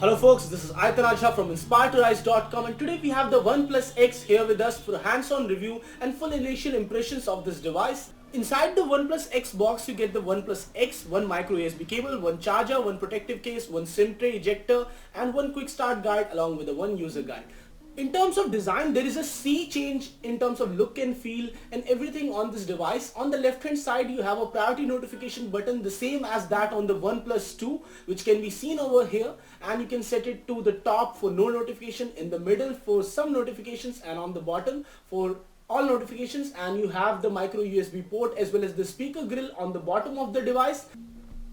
Hello folks, this is Aitanajha from inspiredtorise.com and today we have the OnePlus X here with us for a hands-on review and full initial impressions of this device. Inside the OnePlus X box you get the OnePlus X, one micro USB cable, one charger, one protective case, one SIM tray ejector and one quick start guide along with a one user guide. In terms of design, there is a sea change in terms of look and feel and everything on this device. On the left hand side, you have a priority notification button, the same as that on the OnePlus 2, which can be seen over here, and you can set it to the top for no notification, in the middle for some notifications, and on the bottom for all notifications. And you have the micro USB port as well as the speaker grill on the bottom of the device.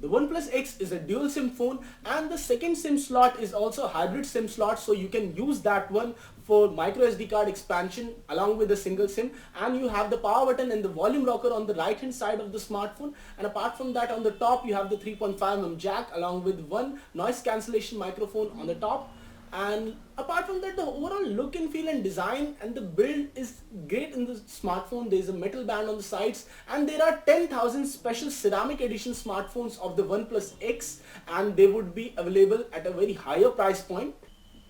The OnePlus X is a dual SIM phone and the second SIM slot is also a hybrid SIM slot, so you can use that one for micro SD card expansion along with a single SIM, and you have the power button and the volume rocker on the right hand side of the smartphone, and apart from that on the top you have the 3.5mm jack along with one noise cancellation microphone on the top. And apart from that, the overall look and feel and design and the build is great in the smartphone. There is a metal band on the sides and there are 10,000 special ceramic edition smartphones of the OnePlus X, and they would be available at a very higher price point.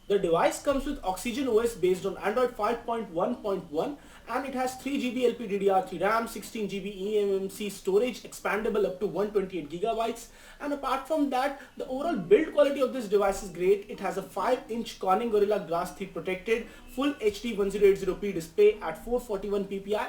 The device comes with Oxygen OS based on Android 5.1.1 and it has 3GB LPDDR3 RAM, 16GB eMMC storage, expandable up to 128GB, and apart from that, the overall build quality of this device is great. It has a 5-inch Corning Gorilla Glass 3 protected full HD 1080p display at 441 ppi.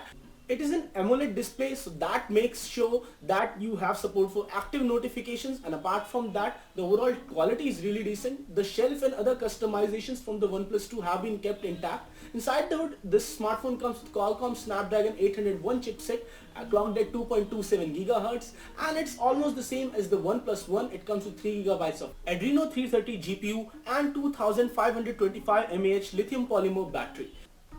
It is an AMOLED display, so that makes sure that you have support for active notifications, and apart from that, the overall quality is really decent. The shelf and other customizations from the OnePlus 2 have been kept intact. Inside the hood, this smartphone comes with Qualcomm Snapdragon 801 chipset clocked at 2.27 GHz, and it's almost the same as the OnePlus 1. It comes with 3GB of Adreno 330 GPU and 2525 mAh lithium polymer battery.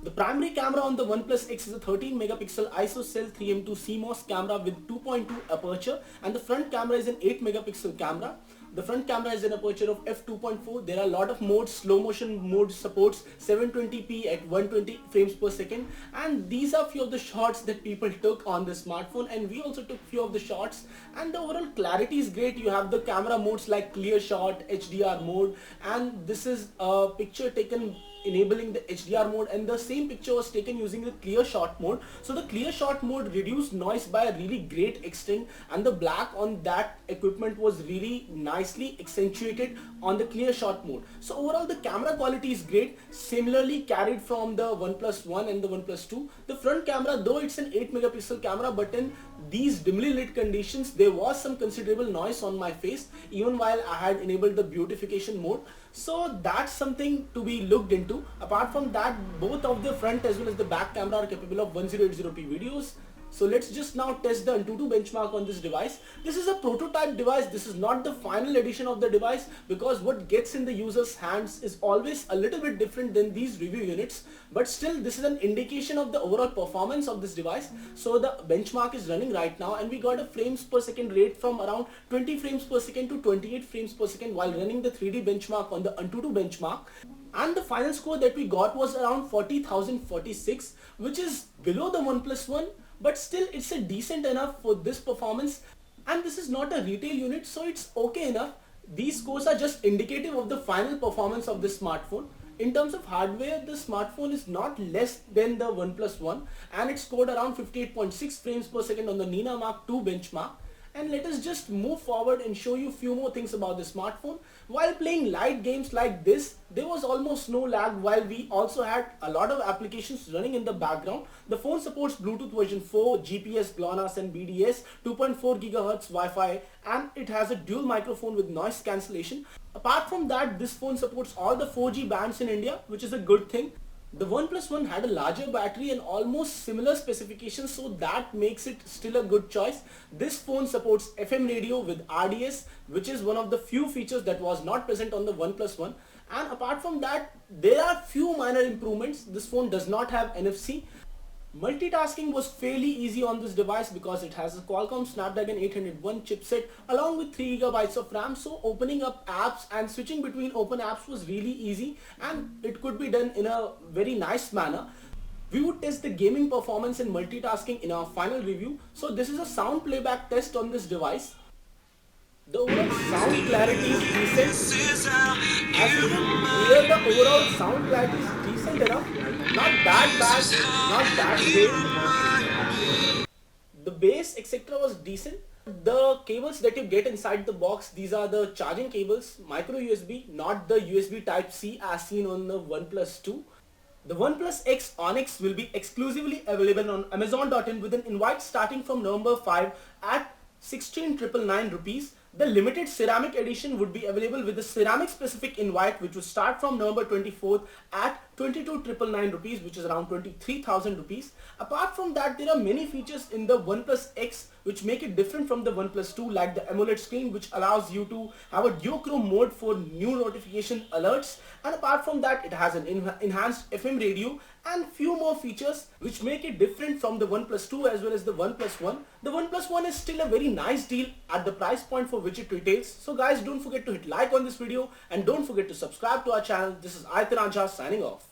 The primary camera on the OnePlus X is a 13 megapixel ISOCELL 3M2 CMOS camera with 2.2 aperture, and the front camera is an 8 megapixel camera. The front camera is an aperture of f2.4. There are a lot of modes. Slow motion mode supports 720p at 120 frames per second, and these are few of the shots that people took on the smartphone, and we also took few of the shots, and the overall clarity is great. You have the camera modes like clear shot, HDR mode, and this is a picture taken enabling the HDR mode, and the same picture was taken using the clear shot mode. So the clear shot mode reduced noise by a really great extent, and the black on that equipment was really nicely accentuated on the clear shot mode. So overall the camera quality is great, similarly carried from the OnePlus 1 and the OnePlus 2. The front camera, though it's an 8 megapixel camera, but in these dimly lit conditions there was some considerable noise on my face even while I had enabled the beautification mode. So that's something to be looked into. Apart from that, both of the front as well as the back camera are capable of 1080p videos. So let's just now test the AnTuTu benchmark on this device. This is a prototype device. This is not the final edition of the device, because what gets in the user's hands is always a little bit different than these review units. But still, this is an indication of the overall performance of this device. So the benchmark is running right now, and we got a frames per second rate from around 20 frames per second to 28 frames per second while running the 3D benchmark on the AnTuTu benchmark. And the final score that we got was around 40,046, which is below the OnePlus 1. But still it's a decent enough for this performance, and this is not a retail unit, so it's okay enough. These scores are just indicative of the final performance of this smartphone. In terms of hardware, the smartphone is not less than the OnePlus 1, and it scored around 58.6 frames per second on the Nina Mark II benchmark. And let us just move forward and show you few more things about the smartphone. While playing light games like this, there was almost no lag, while we also had a lot of applications running in the background. The phone supports Bluetooth version 4, GPS, GLONASS and BDS, 2.4 GHz Wi-Fi, and it has a dual microphone with noise cancellation. Apart from that, this phone supports all the 4G bands in India, which is a good thing. The OnePlus 1 had a larger battery and almost similar specifications, so that makes it still a good choice. This phone supports FM radio with RDS, which is one of the few features that was not present on the OnePlus 1. And apart from that, there are few minor improvements. This phone does not have NFC. Multitasking was fairly easy on this device because it has a Qualcomm Snapdragon 801 chipset along with 3GB of RAM, so opening up apps and switching between open apps was really easy, and it could be done in a very nice manner. We would test the gaming performance and multitasking in our final review. So this is a sound playback test on this device. The overall sound clarity is decent. As you can hear, the overall sound clarity is decent enough. Not that bad, not that great. The bass etc. was decent. The cables that you get inside the box, these are the charging cables, micro USB, not the USB type C as seen on the OnePlus 2. The OnePlus X Onyx will be exclusively available on Amazon.in with an invite starting from November 5 at 16,999 rupees. The limited ceramic edition would be available with the ceramic specific invite, which would start from November 24th at 22,999 rupees, which is around 23,000 rupees. Apart from that, there are many features in the OnePlus X which make it different from the OnePlus 2, like the AMOLED screen, which allows you to have a duochrome mode for new notification alerts, and apart from that, it has an enhanced FM radio and few more features which make it different from the OnePlus 2 as well as the OnePlus 1. The OnePlus 1 is still a very nice deal at the price point for which it retails. So guys, don't forget to hit like on this video and don't forget to subscribe to our channel. This is Aitan Anja signing off.